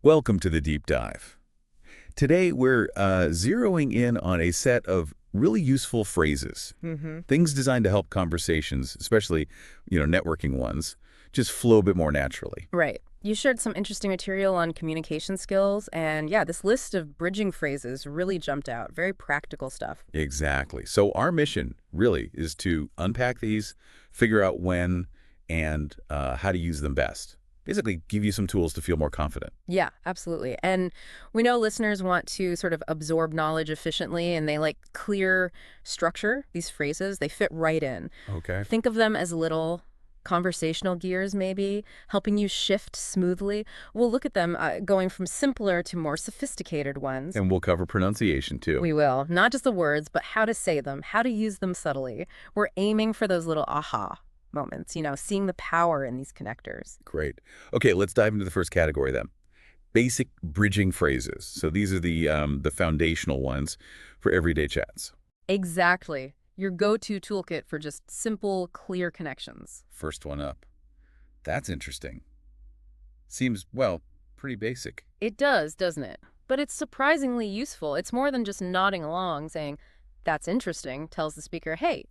Welcome to the deep dive. Today we're zeroing in on a set of really useful phrases, Mm-hmm. things designed to help conversations, especially, networking ones, just flow a bit more naturally. Right. You shared some interesting material on communication skills, and yeah, this list of bridging phrases really jumped out. Very practical stuff. Exactly. So our mission really is to unpack these, figure out when and how to use them best. Basically, give you some tools to feel more confident. Yeah, absolutely. And we know listeners want to sort of absorb knowledge efficiently, and they like clear structure, these phrases. They fit right in. Okay. Think of them as little conversational gears, maybe, helping you shift smoothly. We'll look at them going from simpler to more sophisticated ones. And we'll cover pronunciation too. We will. Not just the words, but how to say them, how to use them subtly. We're aiming for those little aha moments, seeing the power in these connectors. Great. Okay, let's dive into the first category then. Basic bridging phrases. So these are the foundational ones for everyday chats. Exactly. Your go-to toolkit for just simple, clear connections. First one up. That's interesting. Seems, well, pretty basic. It does, doesn't it? But it's surprisingly useful. It's more than just nodding along, saying, "That's interesting," tells the speaker, "Hey,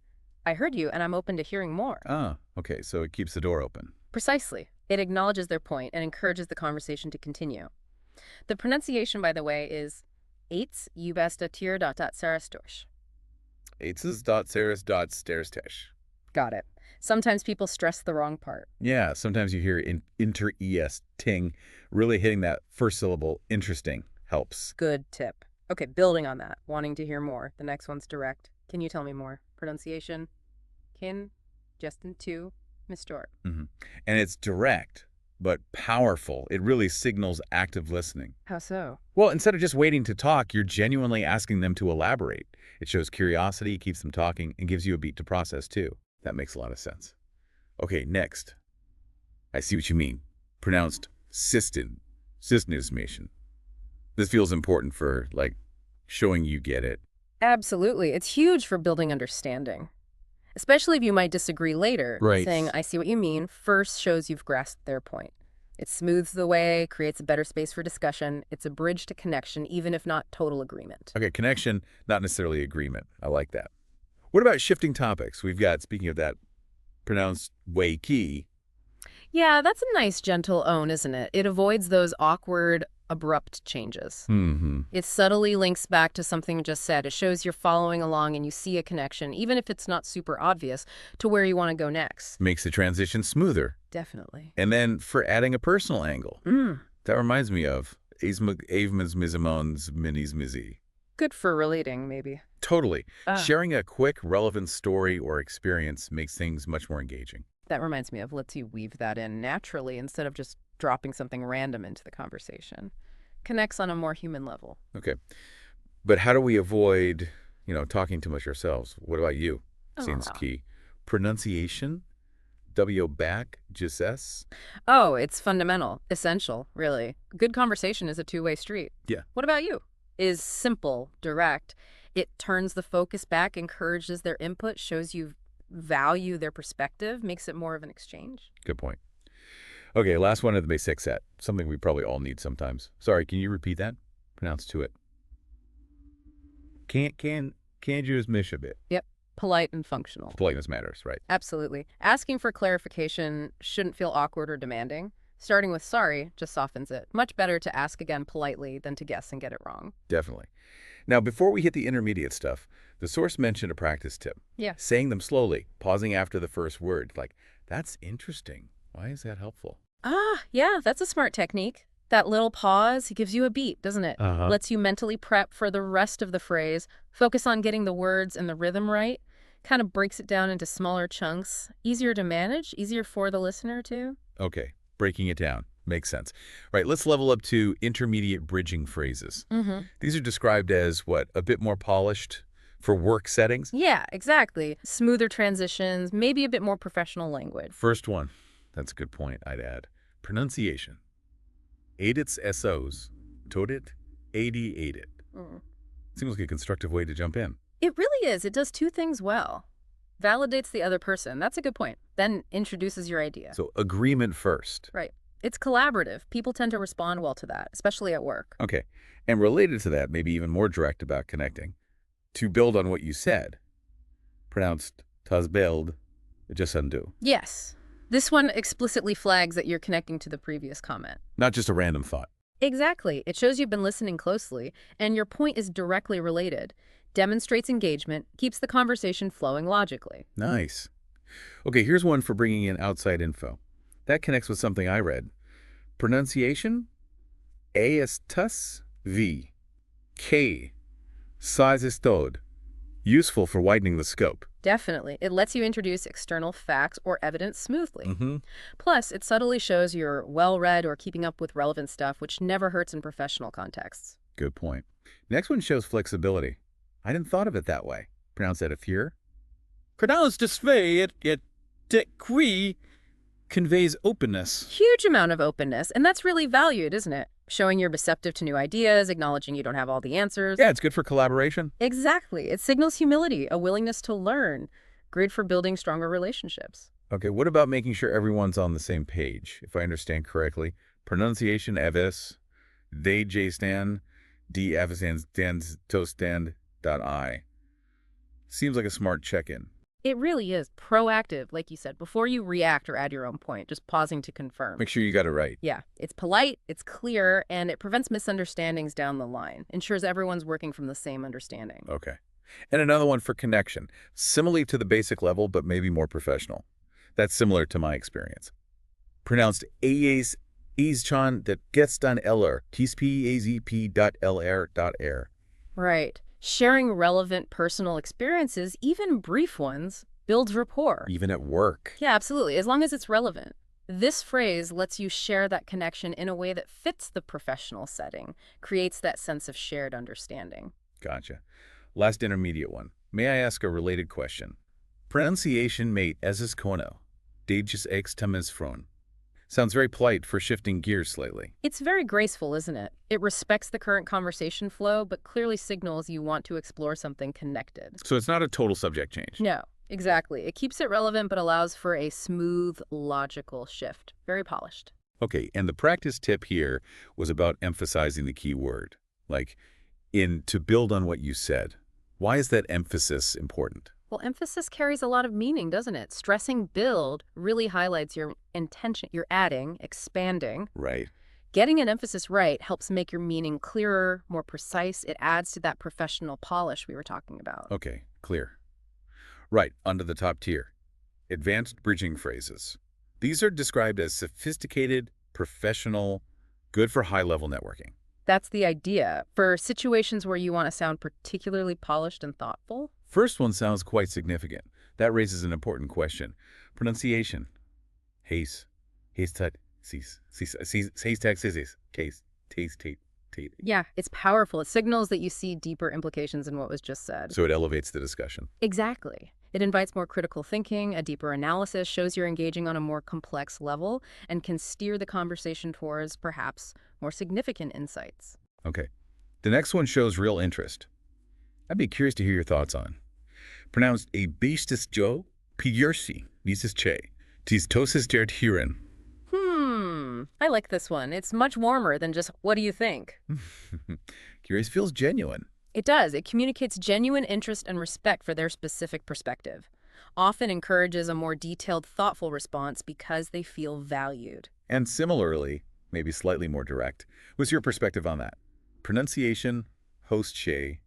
I heard you and I'm open to hearing more." Ah, okay, so it keeps the door open. Precisely. It acknowledges their point and encourages the conversation to continue. The pronunciation, by the way, is "Eitz jubesta tir dot sarastorch." Aitzes.ceres.stairstesh. Got it. Sometimes people stress the wrong part. Yeah, sometimes you hear inter-es ting, really hitting that first syllable, interesting, helps. Good tip. Okay, building on that, wanting to hear more. The next one's direct. Can you tell me more? Pronunciation? Kin, Justin, to, Mistor. And it's direct, but powerful. It really signals active listening. How so? Well, instead of just waiting to talk, you're genuinely asking them to elaborate. It shows curiosity, keeps them talking, and gives you a beat to process, too. That makes a lot of sense. Okay, next. I see what you mean. Pronounced sistin, sistnismation. This feels important for, showing you get it. Absolutely. It's huge for building understanding. Especially if you might disagree later. Right. Saying, "I see what you mean," first shows you've grasped their point. It smooths the way, creates a better space for discussion. It's a bridge to connection, even if not total agreement. Okay, connection, not necessarily agreement. I like that. What about shifting topics? We've got, speaking of that, pronounced way key. Yeah, that's a nice gentle own, isn't it? It avoids those awkward, abrupt changes. It subtly links back to something just said. It shows you're following along and you see a connection, even if it's not super obvious, to where you want to go next. Makes the transition smoother. Definitely. And then for adding a personal angle. That reminds me of Avemans Mizimons Minis Mizi. Good for relating, maybe. Totally. Ah. Sharing a quick, relevant story or experience makes things much more engaging. That reminds me of lets you weave that in naturally instead of just dropping something random into the conversation. Connects on a more human level. Okay. But how do we avoid, talking too much ourselves? What about you? Seems key. Pronunciation? W back, just. Oh, it's fundamental, essential, really. Good conversation is a two-way street. Yeah. What about you? Is simple, direct. It turns the focus back, encourages their input, shows you value their perspective, makes it more of an exchange. Good point. Okay, last one of the basic set. Something we probably all need sometimes. Sorry, can you repeat that? Pronounce to it. Can't you just miss a bit? Yep. Polite and functional. Politeness matters, right? Absolutely. Asking for clarification shouldn't feel awkward or demanding. Starting with sorry just softens it. Much better to ask again politely than to guess and get it wrong. Definitely. Now, before we hit the intermediate stuff, the source mentioned a practice tip. Yeah. Saying them slowly, pausing after the first word. That's interesting. Why is that helpful? Yeah, that's a smart technique. That little pause gives you a beat, doesn't it? Lets you mentally prep for the rest of the phrase, focus on getting the words and the rhythm right, kind of breaks it down into smaller chunks. Easier to manage, easier for the listener too. Okay, breaking it down. Makes sense. Right, let's level up to intermediate bridging phrases. These are described as, a bit more polished for work settings? Yeah, exactly. Smoother transitions, maybe a bit more professional language. First one. That's a good point, I'd add. Pronunciation. Edits SOs. Todit. Edit. Seems like a constructive way to jump in. It really is. It does two things well. Validates the other person. That's a good point. Then introduces your idea. So agreement first. Right. It's collaborative. People tend to respond well to that, especially at work. Okay. And related to that, maybe even more direct about connecting, to build on what you said, pronounced tas build, just undo. Yes. This one explicitly flags that you're connecting to the previous comment. Not just a random thought. Exactly. It shows you've been listening closely, and your point is directly related. Demonstrates engagement, keeps the conversation flowing logically. Nice. Okay, here's one for bringing in outside info. That connects with something I read. Pronunciation? A es tus v. K. Size is tod. Useful for widening the scope. Definitely. It lets you introduce external facts or evidence smoothly. Mm-hmm. Plus, it subtly shows you're well-read or keeping up with relevant stuff, which never hurts in professional contexts. Good point. Next one shows flexibility. I didn't thought of it that way. Pronounce that if you're. Pronounced this way, it qui conveys openness. Huge amount of openness, and that's really valued, isn't it? Showing you're receptive to new ideas, acknowledging you don't have all the answers. Yeah, it's good for collaboration. Exactly. It signals humility, a willingness to learn. Great for building stronger relationships. Okay, what about making sure everyone's on the same page? If I understand correctly, pronunciation evis, they j stand, d avis stands to stand dot I. Seems like a smart check-in. It really is proactive, like you said, before you react or add your own point, just pausing to confirm. Make sure you got it right. Yeah, it's polite, it's clear, and it prevents misunderstandings down the line. Ensures everyone's working from the same understanding. Okay. And another one for connection. Similarly to the basic level, but maybe more professional. That's similar to my experience. Pronounced AES Easchan that gestern eller, tsp.azp.lr.r. Right. Sharing relevant personal experiences, even brief ones, builds rapport. Even at work. Yeah, absolutely, as long as it's relevant. This phrase lets you share that connection in a way that fits the professional setting, creates that sense of shared understanding. Gotcha. Last intermediate one. May I ask a related question? Pronunciation mate eses kono. Dages ex temes fron. Sounds very polite for shifting gears slightly. It's very graceful, isn't it? It respects the current conversation flow, but clearly signals you want to explore something connected. So it's not a total subject change. No, exactly. It keeps it relevant, but allows for a smooth, logical shift. Very polished. Okay, and the practice tip here was about emphasizing the key word. Like, to build on what you said. Why is that emphasis important? Well, emphasis carries a lot of meaning, doesn't it? Stressing build really highlights your intention. You're adding, expanding. Right. Getting an emphasis right helps make your meaning clearer, more precise. It adds to that professional polish we were talking about. Okay, clear. Right, under the top tier. Advanced bridging phrases. These are described as sophisticated, professional, good for high-level networking. That's the idea. For situations where you want to sound particularly polished and thoughtful. First one sounds quite significant. That raises an important question. Pronunciation. Haze. Haze tut. Cease. Haze tag scissors. Case. Taste. Tate. Tate. Yeah, it's powerful. It signals that you see deeper implications in what was just said. So it elevates the discussion. Exactly. It invites more critical thinking, a deeper analysis, shows you're engaging on a more complex level, and can steer the conversation towards, perhaps, more significant insights. Okay. The next one shows real interest. I'd be curious to hear your thoughts on. Pronounced a beastis jo, pigursi, nisis che, tis tosis dert hiren. I like this one. It's much warmer than just, what do you think? Curious feels genuine. It does. It communicates genuine interest and respect for their specific perspective. Often encourages a more detailed, thoughtful response because they feel valued. And similarly, maybe slightly more direct, what's your perspective on that? Pronunciation, host che,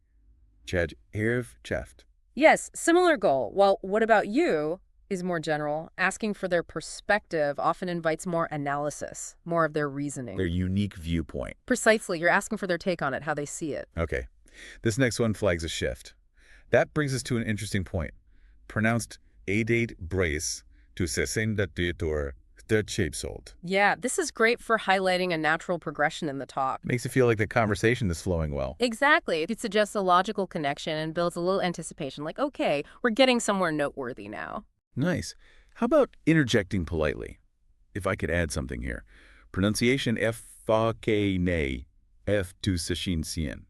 chad erv cheft. Yes, similar goal. Well, what about you is more general. Asking for their perspective often invites more analysis, more of their reasoning. Their unique viewpoint. Precisely. You're asking for their take on it, how they see it. Okay. This next one flags a shift. That brings us to an interesting point. Pronounced adate brace to sessendator third shape sold. Yeah, this is great for highlighting a natural progression in the talk. Makes it feel like the conversation is flowing well. Exactly. It suggests a logical connection and builds a little anticipation, like, okay, we're getting somewhere noteworthy now. Nice. How about interjecting politely? If I could add something here. Pronunciation f fa k ne f tu sashin sien.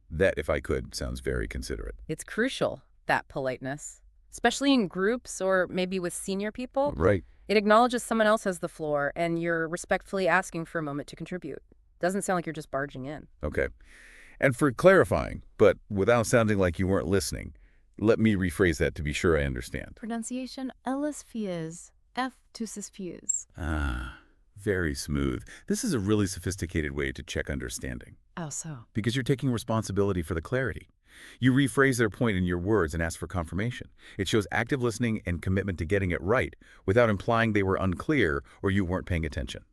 That, if I could, sounds very considerate. It's crucial, that politeness, especially in groups or maybe with senior people. Right. It acknowledges someone else has the floor, and you're respectfully asking for a moment to contribute. Doesn't sound like you're just barging in. Okay. And for clarifying, but without sounding like you weren't listening, let me rephrase that to be sure I understand. Pronunciation Ellis Fies, F to fuse. Ah, very smooth. This is a really sophisticated way to check understanding. How so? Because you're taking responsibility for the clarity. You rephrase their point in your words and ask for confirmation. It shows active listening and commitment to getting it right without implying they were unclear or you weren't paying attention.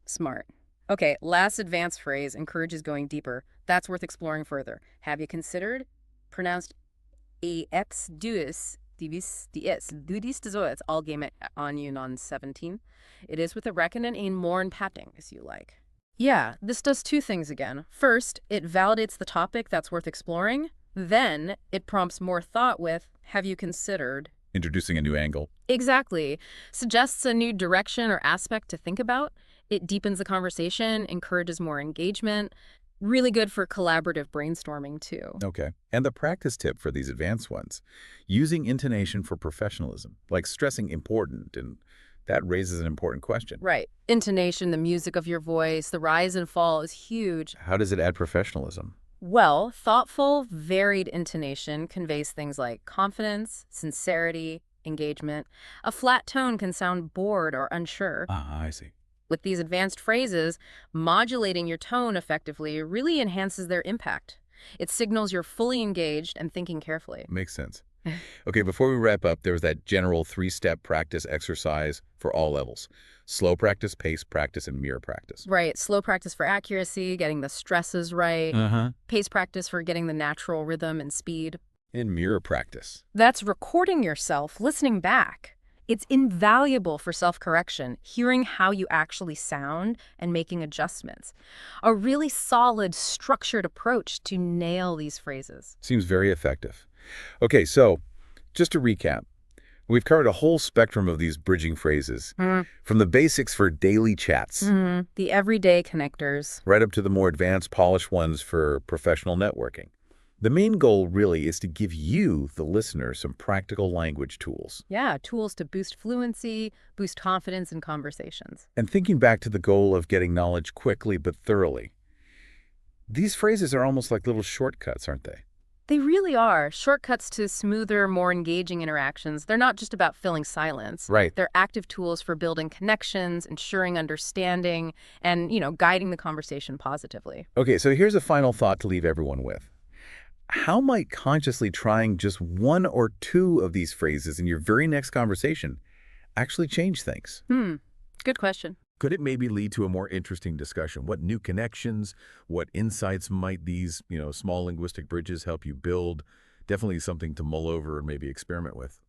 Smart. Okay, last advanced phrase encourages going deeper. That's worth exploring further. Have you considered? Pronounced ex duis divis dies dudis desoets all game on you non 17. It is with a reckon and ein more and patting, as you like. Yeah, this does two things again. First, it validates the topic that's worth exploring. Then, it prompts more thought with, have you considered? Introducing a new angle. Exactly. Suggests a new direction or aspect to think about. It deepens the conversation, encourages more engagement. Really good for collaborative brainstorming, too. Okay. And the practice tip for these advanced ones, using intonation for professionalism, like stressing important, and that raises an important question. Right. Intonation, the music of your voice, the rise and fall is huge. How does it add professionalism? Well, thoughtful, varied intonation conveys things like confidence, sincerity, engagement. A flat tone can sound bored or unsure. Ah, I see. With these advanced phrases, modulating your tone effectively really enhances their impact. It signals you're fully engaged and thinking carefully. Makes sense. Okay, before we wrap up, there was that general 3-step practice exercise for all levels. Slow practice, pace practice, and mirror practice. Right. Slow practice for accuracy, getting the stresses right. Pace practice for getting the natural rhythm and speed. And mirror practice. That's recording yourself, listening back. It's invaluable for self-correction, hearing how you actually sound and making adjustments. A really solid, structured approach to nail these phrases. Seems very effective. Okay, so just to recap, we've covered a whole spectrum of these bridging phrases, from the basics for daily chats, The everyday connectors. right up to the more advanced, polished ones for professional networking. The main goal really is to give you, the listener, some practical language tools. Yeah, tools to boost fluency, boost confidence in conversations. And thinking back to the goal of getting knowledge quickly but thoroughly, these phrases are almost like little shortcuts, aren't they? They really are. Shortcuts to smoother, more engaging interactions. They're not just about filling silence. Right. They're active tools for building connections, ensuring understanding, and, guiding the conversation positively. Okay, so here's a final thought to leave everyone with. How might consciously trying just one or two of these phrases in your very next conversation actually change things? Good question. Could it maybe lead to a more interesting discussion? What new connections, what insights might these, small linguistic bridges help you build? Definitely something to mull over and maybe experiment with.